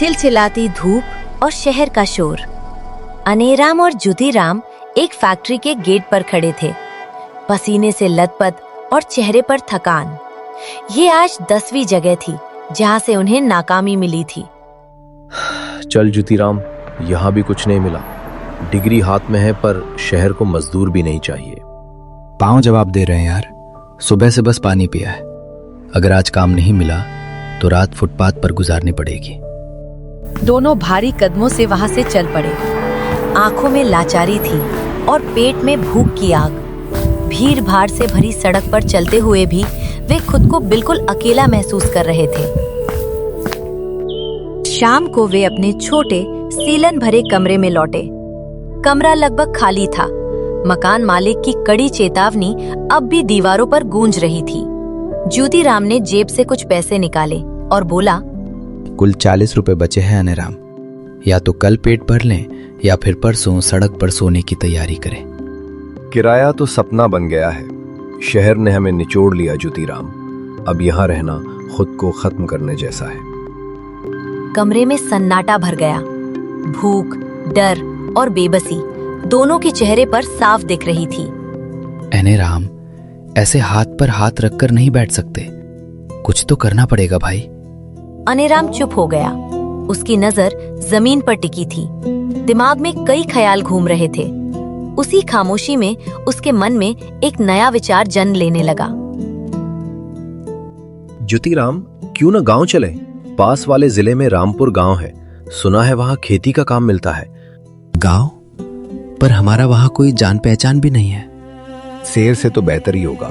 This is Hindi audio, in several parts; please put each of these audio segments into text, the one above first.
चिलचिलाती धूप और शहर का शोर। अनेराम और ज्योतिराम एक फैक्ट्री के गेट पर खड़े थे, पसीने से लथपथ और चेहरे पर थकान। ये आज 10वीं जगह थी जहां से उन्हें नाकामी मिली थी। चल ज्योतिराम, यहाँ भी कुछ नहीं मिला। डिग्री हाथ में है पर शहर को मजदूर भी नहीं चाहिए। पाँव जवाब दे रहे हैं यार। सुबह से बस पानी पिया है। अगर आज काम नहीं मिला तो रात फुटपाथ पर गुजारनी पड़ेगी। दोनों भारी कदमों से वहां से चल पड़े। आंखों में लाचारी थी और पेट में भूख की आग। भीड़ भाड़ से भरी सड़क पर चलते हुए भी वे खुद को बिल्कुल अकेला महसूस कर रहे थे। शाम को वे अपने छोटे सीलन भरे कमरे में लौटे। कमरा लगभग खाली था। मकान मालिक की कड़ी चेतावनी अब भी दीवारों पर गूंज रही थी। ज्योतिराम ने जेब से कुछ पैसे निकाले और बोला, कुल 40 रुपए बचे हैं अनेराम। या तो कल पेट भर लें या फिर परसों सड़क पर सोने की तैयारी करें। किराया तो सपना बन गया है। शहर ने हमें निचोड़ लिया ज्योतिराम। अब यहाँ रहना खुद को खत्म करने जैसा है। कमरे में सन्नाटा भर गया। भूख, डर और बेबसी दोनों के चेहरे पर साफ दिख रही थी। अनेराम, ऐसे हाथ पर हाथ रखकर नहीं बैठ सकते। कुछ तो करना पड़ेगा भाई। अनेराम चुप हो गया। उसकी नजर जमीन पर टिकी थी। दिमाग में कई ख्याल घूम रहे थे। उसी खामोशी में उसके मन में एक नया विचार जन्म लेने लगा। ज्योतिराम, क्यों न गांव चले? पास वाले जिले में रामपुर गांव है। सुना है वहां खेती का काम मिलता है। गांव? पर हमारा वहां कोई जान पहचान भी नहीं है। शहर से तो बेहतर ही होगा।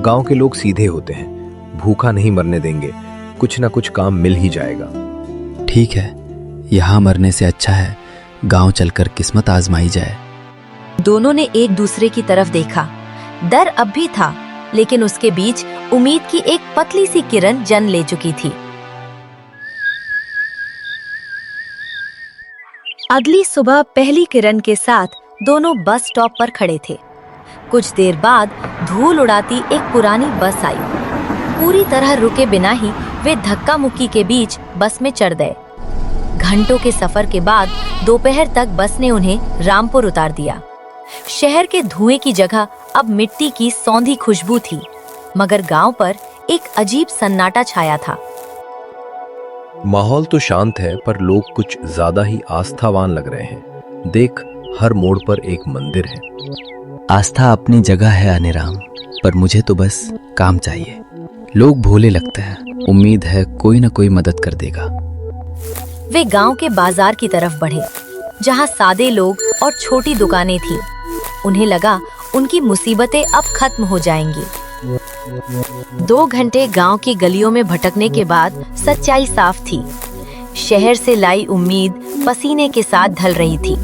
गांव के लोग सीधे होते हैं, भूखा नहीं मरने देंगे। कुछ ना कुछ काम मिल ही जाएगा। ठीक है, यहाँ मरने से अच्छा है गांव चलकर किस्मत आजमाई जाए। दोनों ने एक दूसरे की तरफ देखा। डर अब भी था, लेकिन उसके बीच उम्मीद की एक पतली सी किरण जन्म ले चुकी थी। अगली सुबह पहली किरण के साथ दोनों बस स्टॉप पर खड़े थे। कुछ देर बाद धूल उड़ाती एक पुरानी बस आई। पूरी तरह रुके बिना ही वे धक्का मुक्की के बीच बस में चढ़ गए। घंटों के सफर के बाद दोपहर तक बस ने उन्हें रामपुर उतार दिया। शहर के धुएं की जगह अब मिट्टी की सौंधी खुशबू थी, मगर गांव पर एक अजीब सन्नाटा छाया था। माहौल तो शांत है पर लोग कुछ ज्यादा ही आस्थावान लग रहे हैं। देख, हर मोड़ पर एक मंदिर है। आस्था अपनी जगह है अनेराम, पर मुझे तो बस काम चाहिए। लोग भोले लगते हैं। उम्मीद है कोई न कोई मदद कर देगा। वे गांव के बाजार की तरफ बढ़े, जहां सादे लोग और छोटी दुकानें थीं। उन्हें लगा उनकी मुसीबतें अब खत्म हो जाएंगी। 2 घंटे गांव की गलियों में भटकने के बाद सच्चाई साफ थी। शहर से लाई उम्मीद पसीने के साथ ढल रही थी।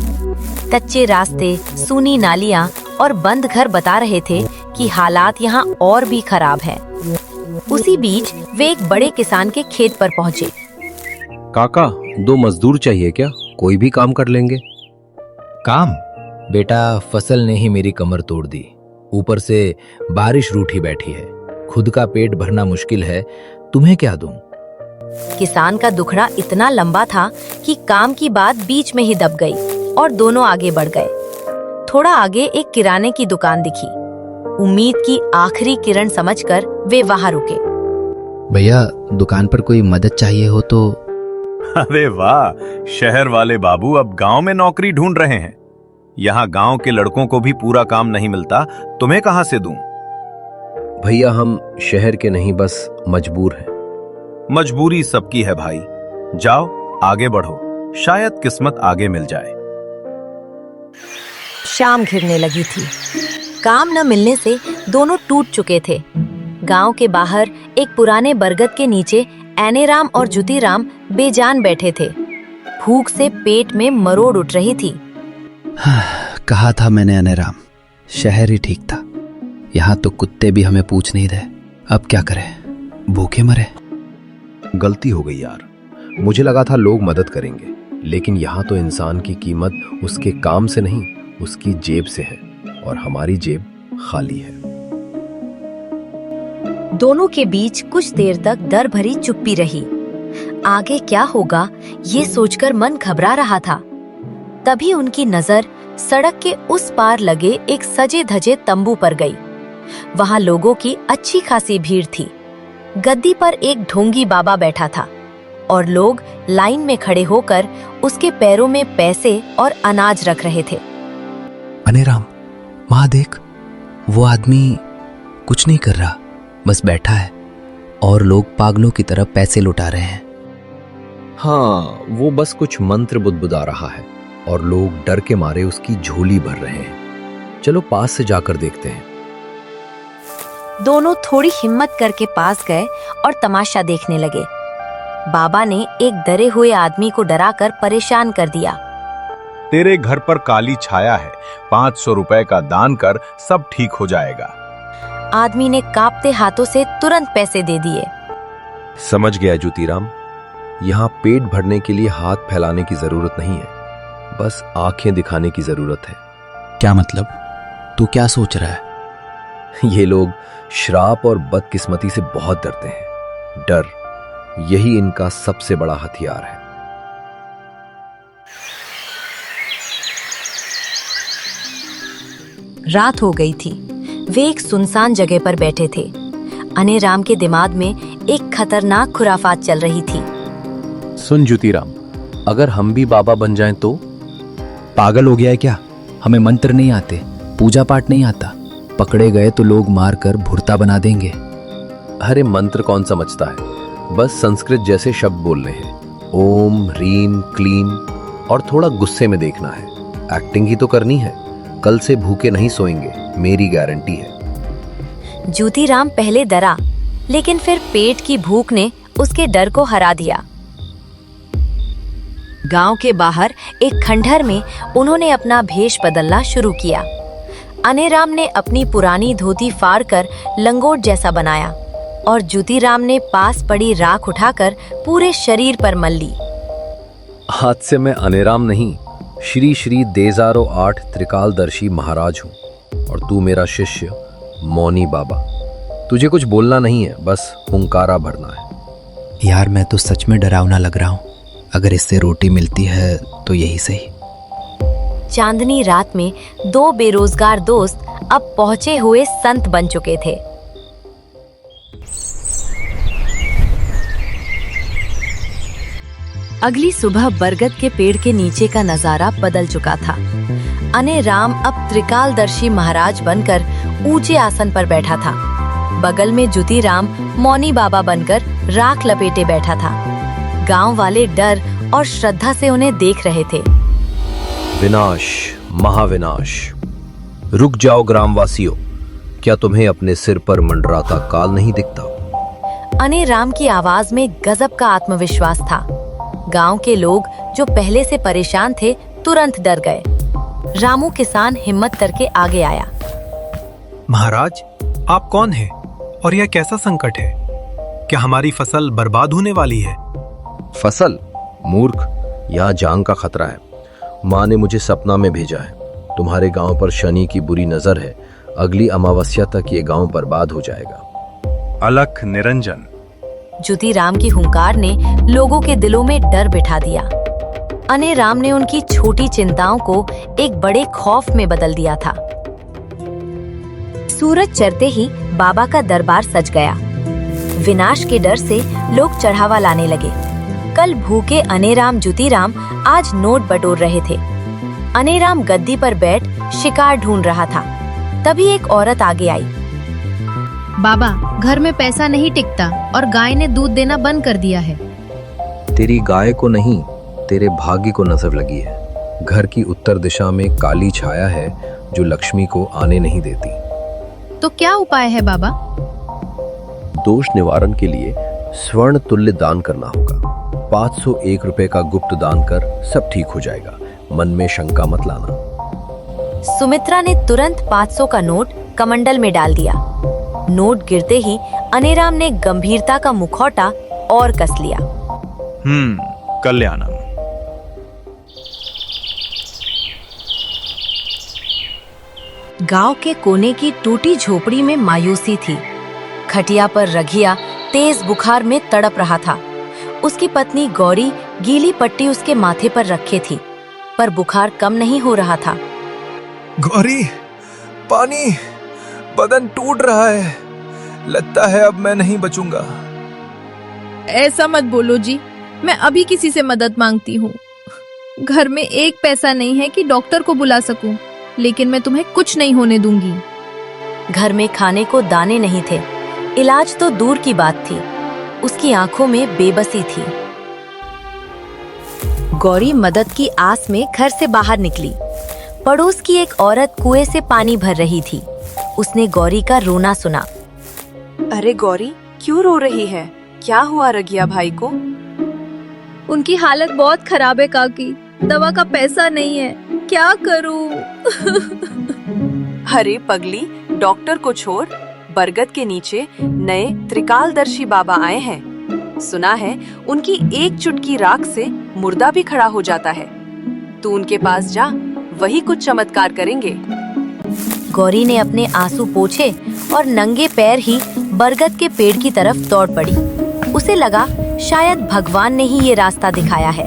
कच्चे रास्ते, सूनी नालियां और बंद घर बता रहे थे कि हालात यहाँ और भी खराब हैं। उसी बीच वे एक बड़े किसान के खेत पर पहुंचे। काका, 2 मजदूर चाहिए क्या? कोई भी काम कर लेंगे। काम? बेटा, फसल ने ही मेरी कमर तोड़ दी। ऊपर से बारिश रूठी बैठी है। खुद का पेट भरना मुश्किल है, तुम्हें क्या दूं? किसान का दुखड़ा इतना लंबा था कि काम की बात बीच में ही दब गई और दोनों आगे बढ़ गए। थोड़ा आगे एक किराने की दुकान दिखी। उम्मीद की आखिरी किरण समझकर वे वहां रुके। भैया, दुकान पर कोई मदद चाहिए हो तो? अरे वाह, शहर वाले बाबू अब गांव में नौकरी ढूंढ रहे हैं। यहाँ गांव के लड़कों को भी पूरा काम नहीं मिलता, तुम्हें कहां से दूं? भैया, हम शहर के नहीं, बस मजबूर हैं। मजबूरी सबकी है भाई। जाओ आगे बढ़ो, शायद किस्मत आगे मिल जाए। शाम घिरने लगी थी। काम न मिलने से दोनों टूट चुके थे। गांव के बाहर एक पुराने बरगद के नीचे अनेराम और ज्योतिराम बेजान बैठे थे। भूख से पेट में मरोड़ उठ रही थी। कहा था मैंने अनेराम, शहर ही ठीक था। यहाँ तो कुत्ते भी हमें पूछ नहीं रहे। अब क्या करें, भूखे मरे। गलती हो गई यार। मुझे लगा था लोग मदद करेंगे, लेकिन यहाँ तो इंसान की कीमत उसके काम से नहीं, उसकी जेब से है, और हमारी जेब खाली है। दोनों के बीच कुछ देर तक डर भरी चुप्पी रही। आगे क्या होगा ये सोचकर मन घबरा रहा था। तभी उनकी नजर सड़क के उस पार लगे एक सजे धजे तंबू पर गई। वहां लोगों की अच्छी खासी भीड़ थी। गद्दी पर एक ढोंगी बाबा बैठा था और लोग लाइन में खड़े होकर उसके पैरों में पैसे और अनाज रख रहे थे। अनेराम, वहां देख, वो आदमी कुछ नहीं कर रहा, बस बैठा है और लोग पागलों की तरह पैसे लुटा रहे हैं। हाँ, वो बस कुछ मंत्र बुदबुदा रहा है और लोग डर के मारे उसकी झोली भर रहे हैं। चलो पास से जाकर देखते हैं। दोनों थोड़ी हिम्मत करके पास गए और तमाशा देखने लगे। बाबा ने एक डरे हुए आदमी को डराकर परेशान कर दिया। तेरे घर पर काली छाया है, 500 रुपए का दान कर, सब ठीक हो जाएगा। आदमी ने कांपते हाथों से तुरंत पैसे दे दिए। समझ गया ज्योतिराम, यहाँ पेट भरने के लिए हाथ फैलाने की जरूरत नहीं है, बस आंखें दिखाने की जरूरत है। क्या मतलब? तू क्या सोच रहा है? ये लोग श्राप और बदकिस्मती से बहुत डरते हैं। डर, यही इनका सबसे बड़ा हथियार है। रात हो गई थी। वे एक सुनसान जगह पर बैठे थे। अनेराम के दिमाग में एक खतरनाक खुराफात चल रही थी। सुन ज्योतिराम, अगर हम भी बाबा बन जाएं तो? पागल हो गया है क्या? हमें मंत्र नहीं आते, पूजा पाठ नहीं आता। पकड़े गए तो लोग मारकर भुर्ता बना देंगे। अरे मंत्र कौन समझता है, बस संस्कृत जैसे शब्द बोलने हैं। ओम ह्रीम क्लीम, और थोड़ा गुस्से में देखना है। एक्टिंग ही तो करनी है। कल से भूखे नहीं सोएंगे, मेरी गारंटी है। ज्योतिराम पहले डरा, लेकिन फिर पेट की भूख ने उसके डर को हरा दिया। गांव के बाहर एक खंडहर में उन्होंने अपना भेष बदलना शुरू किया। अनेराम ने अपनी पुरानी धोती फाड़कर लंगोट जैसा बनाया और ज्योतिराम ने पास पड़ी राख उठाकर पूरे शरीर पर मल ली। आज से मैं अनेराम नहीं, श्री श्री देजारो 8 त्रिकालदर्शी महाराज हूँ, और तू मेरा शिष्य मौनी बाबा। तुझे कुछ बोलना नहीं है, बस हुंकारा भरना है। यार, मैं तो सच में डरावना लग रहा हूँ। अगर इससे रोटी मिलती है तो यही सही। चांदनी रात में 2 बेरोजगार दोस्त अब पहुंचे हुए संत बन चुके थे। अगली सुबह बरगद के पेड़ के नीचे का नजारा बदल चुका था। अनेराम अब त्रिकालदर्शी महाराज बनकर ऊंचे आसन पर बैठा था। बगल में ज्योतिराम मौनी बाबा बनकर राख लपेटे बैठा था। गांव वाले डर और श्रद्धा से उन्हें देख रहे थे। विनाश, महाविनाश। रुक जाओ ग्रामवासियों, क्या तुम्हें अपने सिर पर मंडराता काल नहीं दिखता? अनेराम की आवाज में गजब का आत्मविश्वास था। गांव के लोग जो पहले से परेशान थे तुरंत डर गए। रामू किसान हिम्मत करके आगे आया। महाराज, आप कौन हैं और यह कैसा संकट है? क्या हमारी फसल बर्बाद होने वाली है? फसल? मूर्ख, यहाँ जान का खतरा है। माँ ने मुझे सपना में भेजा है। तुम्हारे गांव पर शनि की बुरी नजर है। अगली अमावस्या तक ये गांव बर्बाद हो जाएगा। अलख निरंजन। ज्योतिराम की हुंकार ने लोगों के दिलों में डर बिठा दिया। अनेराम ने उनकी छोटी चिंताओं को एक बड़े खौफ में बदल दिया था। सूरज चढ़ते ही बाबा का दरबार सज गया। विनाश के डर से लोग चढ़ावा लाने लगे। कल भूखे अनेराम ज्योतिराम आज नोट बटोर रहे थे। अनेराम गद्दी पर बैठ शिकार ढूंढ रहा था। तभी एक औरत आगे आई। बाबा, घर में पैसा नहीं टिकता और गाय ने दूध देना बंद कर दिया है। तेरी गाय को नहीं, तेरे भाग्य को नजर लगी है। घर की उत्तर दिशा में काली छाया है जो लक्ष्मी को आने नहीं देती। तो क्या उपाय है बाबा? दोष निवारण के लिए स्वर्ण तुल्य दान करना होगा। 501 रुपए का गुप्त दान कर सब ठीक हो जाएगा। मन में शंका मत लाना। सुमित्रा ने तुरंत 500 का नोट कमंडल में डाल दिया। नोट गिरते ही अनेराम ने गंभीरता का मुखौटा और कस लिया। कल्याणम। गांव के कोने की टूटी झोपड़ी में मायूसी थी। खटिया पर रघिया तेज बुखार में तड़प रहा था उसकी पत्नी गौरी गीली पट्टी उसके माथे पर रखे थी, पर बुखार कम नहीं हो रहा था। गौरी, पानी, बदन टूट रहा है, लगता है अब मैं नहीं बचूंगा। ऐसा मत बोलो जी, मैं अभी किसी से मदद मांगती हूँ। घर में एक पैसा नहीं है कि डॉक्टर को बुला सकूं, लेकिन मैं तुम्हें कुछ नहीं होने दूंगी। घर में खाने को दाने नहीं थे, इलाज तो दूर की बात थी। उसकी आंखों में बेबसी थी। गौरी मदद की आस में घर से बाहर निकली। पड़ोस की एक औरत कुएं से पानी भर रही थी। उसने गौरी का रोना सुना। अरे गौरी, क्यों रो रही है? क्या हुआ रगिया भाई को? उनकी हालत बहुत खराब है काकी, दवा का पैसा नहीं है, क्या करूं? अरे पगली, डॉक्टर को छोड़, बरगद के नीचे नए त्रिकालदर्शी बाबा आए हैं। सुना है उनकी एक चुटकी राख से मुर्दा भी खड़ा हो जाता है। तू उनके पास जा, वही कुछ चमत्कार करेंगे। गौरी ने अपने आंसू पोंछे और नंगे पैर ही बरगद के पेड़ की तरफ दौड़ पड़ी। उसे लगा शायद भगवान ने ही ये रास्ता दिखाया है।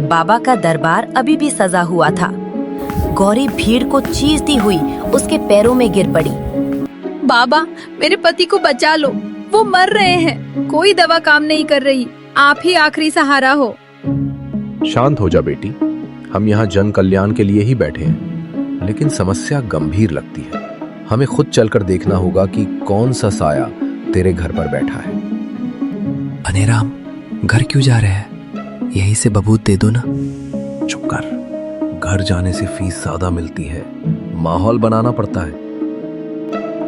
बाबा का दरबार अभी भी सजा हुआ था। गौरी भीड़ को चीरती हुई उसके पैरों में गिर पड़ी। बाबा, मेरे पति को बचा लो, वो मर रहे हैं, कोई दवा काम नहीं कर रही, आप ही आखिरी सहारा हो। शांत हो जा बेटी, हम यहाँ जन कल्याण के लिए ही बैठे हैं, लेकिन समस्या गंभीर लगती है। हमें खुद चलकर देखना होगा कि कौन सा साया तेरे घर पर बैठा है। अनेराम, घर क्यों जा रहे हैं? यहीं से बबूत दे दो ना। चुप कर, घर जाने से फीस ज्यादा मिलती है, माहौल बनाना पड़ता है।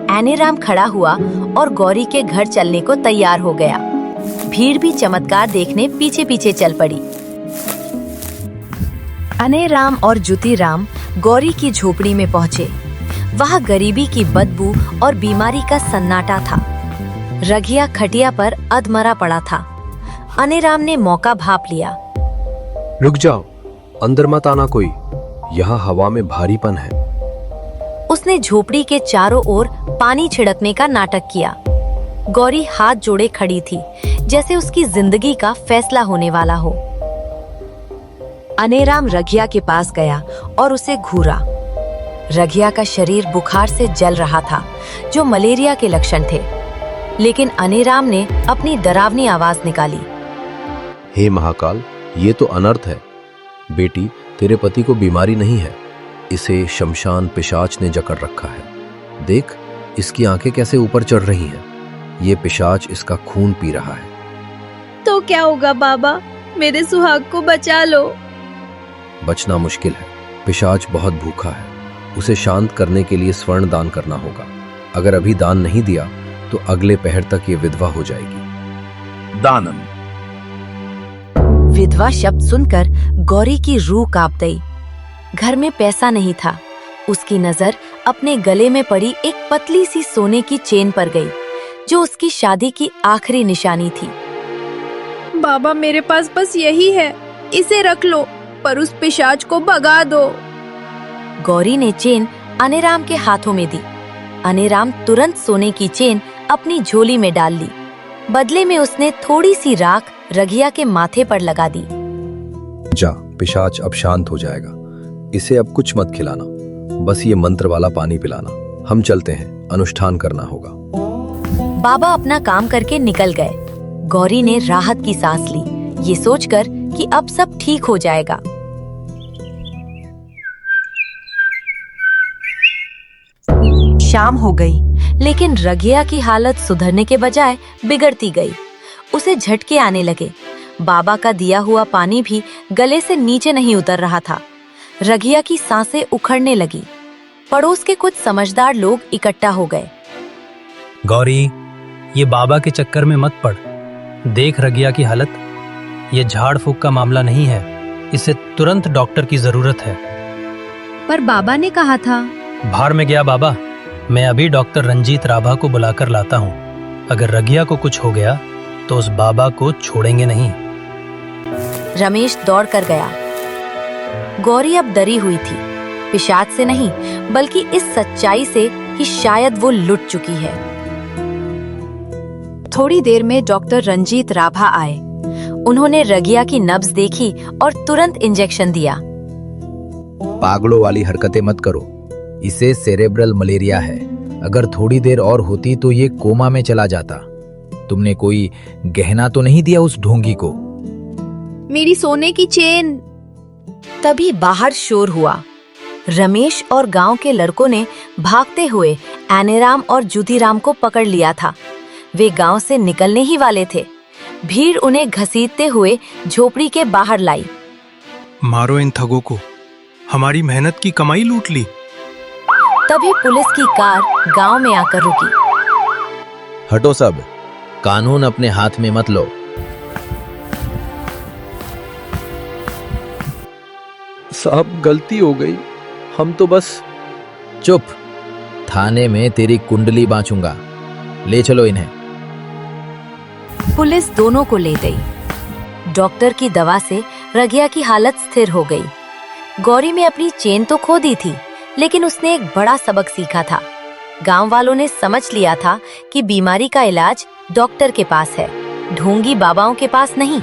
एनेराम खड़ा हुआ और गौरी के घर चलने को तैयार हो गया। भीड़ भी चमत्कार देखने पीछे पीछे चल पड़ी। अनेराम और जुतीराम गौरी की झोपड़ी में पहुंचे। वहां गरीबी की बदबू और बीमारी का सन्नाटा था। रघिया खटिया पर अधमरा पड़ा था। अनेराम ने मौका भांप लिया। रुक जाओ, अंदर मत आना कोई, यहाँ हवा में भारीपन है। उसने झोपड़ी के चारों ओर पानी छिड़कने का नाटक किया। गौरी हाथ जोड़े खड़ी थी, जैसे उसकी जिंदगी का फैसला होने वाला हो। अनेराम रघिया के पास गया और उसे घूरा। रघिया का शरीर बुखार से जल रहा था, जो मलेरिया के लक्षण थे। लेकिन अनेराम ने अपनी डरावनी आवाज निकाली। हे महाकाल, ये तो अनर्थ है। बेटी, तेरे पति को बीमारी नहीं है, इसे शमशान पिशाच ने जकड़ रखा है। देख, इसकी आंखें कैसे ऊपर चढ़ रही हैं। ये पिशाच इसका खून पी रहा है। तो क्या होगा बाबा, मेरे सुहाग को बचा लो। बचना मुश्किल है, पिशाच बहुत भूखा है। उसे शांत करने के लिए स्वर्ण दान करना होगा। अगर अभी दान नहीं दिया तो अगले पहर तक ये विधवा हो जाएगी। दानम। विधवा शब्द सुनकर गौरी की रूह कांप गई। घर में पैसा नहीं था। उसकी नजर अपने गले में पड़ी एक पतली सी सोने की चेन पर गई, जो उसकी शादी की आखिरी निशानी थी। बाबा, मेरे पास बस यही है, इसे रख लो, पर उस पिशाच को भगा दो। गौरी ने चेन अनेराम के हाथों में दी। अनेराम तुरंत सोने की चेन अपनी झोली में डाल ली। बदले में उसने थोड़ी सी राख रघिया के माथे पर लगा दी। जा, पिशाच अब शांत हो जाएगा। इसे अब कुछ मत खिलाना, बस ये मंत्र वाला पानी पिलाना। हम चलते हैं, अनुष्ठान करना होगा। बाबा अपना काम करके निकल गए। गौरी ने राहत की सांस ली, ये सोचकर कि अब सब ठीक हो जाएगा। शाम हो गई, लेकिन रघिया की हालत सुधरने के बजाय बिगड़ती गई। उसे झटके आने लगे। बाबा का दिया हुआ पानी भी गले से नीचे नहीं उतर रहा था। रघिया की सांसें उखड़ने लगी। पड़ोस के कुछ समझदार लोग इकट्ठा हो गए। गौरी, ये बाबा के चक्कर में मत पड़। देख रघिया की हालत, ये झाड़ फूक का मामला नहीं है, इसे तुरंत डॉक्टर की जरूरत है। पर बाबा ने कहा था। बाहर में गया बाबा, मैं अभी डॉक्टर रंजीत राभा को बुलाकर लाता हूँ। अगर रघिया को कुछ हो गया तो उस बाबा को छोड़ेंगे नहीं। रमेश दौड़ कर गया। गौरी अब डरी हुई थी, पिशाच से नहीं बल्कि इस सच्चाई से कि शायद वो लुट चुकी है। थोड़ी देर में डॉक्टर रंजीत राभा आए। उन्होंने रगिया की नब्ज देखी और तुरंत इंजेक्शन दिया। पागलों वाली हरकतें मत करो, इसे सेरेब्रल मलेरिया है। अगर थोड़ी देर और होती तो ये कोमा में चला जाता। तुमने कोई गहना तो नहीं दिया उस ढोंगी को? मेरी सोने की चेन। तभी बाहर शोर हुआ। रमेश और गांव के लड़कों ने भागते हुए एनेराम और जुधीराम को पकड़ लिया था। वे गांव से निकलने ही वाले थे। भीड़ उन्हें घसीटते हुए झोपड़ी के बाहर लाई। मारो इन ठगों को, हमारी मेहनत की कमाई लूट ली। तभी पुलिस की कार गांव में आकर रुकी। हटो सब, कानून अपने हाथ में मत लो। साहब गलती हो गई, हम तो बस। चुप, थाने में तेरी कुंडली बांचूंगा। ले चलो इन्हें। पुलिस दोनों को ले गई। डॉक्टर की दवा से रगिया की हालत स्थिर हो गई। गौरी में अपनी चेन तो खो दी थी, लेकिन उसने एक बड़ा सबक सीखा था। गांव वालों ने समझ लिया था कि बीमारी का इलाज डॉक्टर के पास है, ढोंगी बाबाओं के पास नहीं।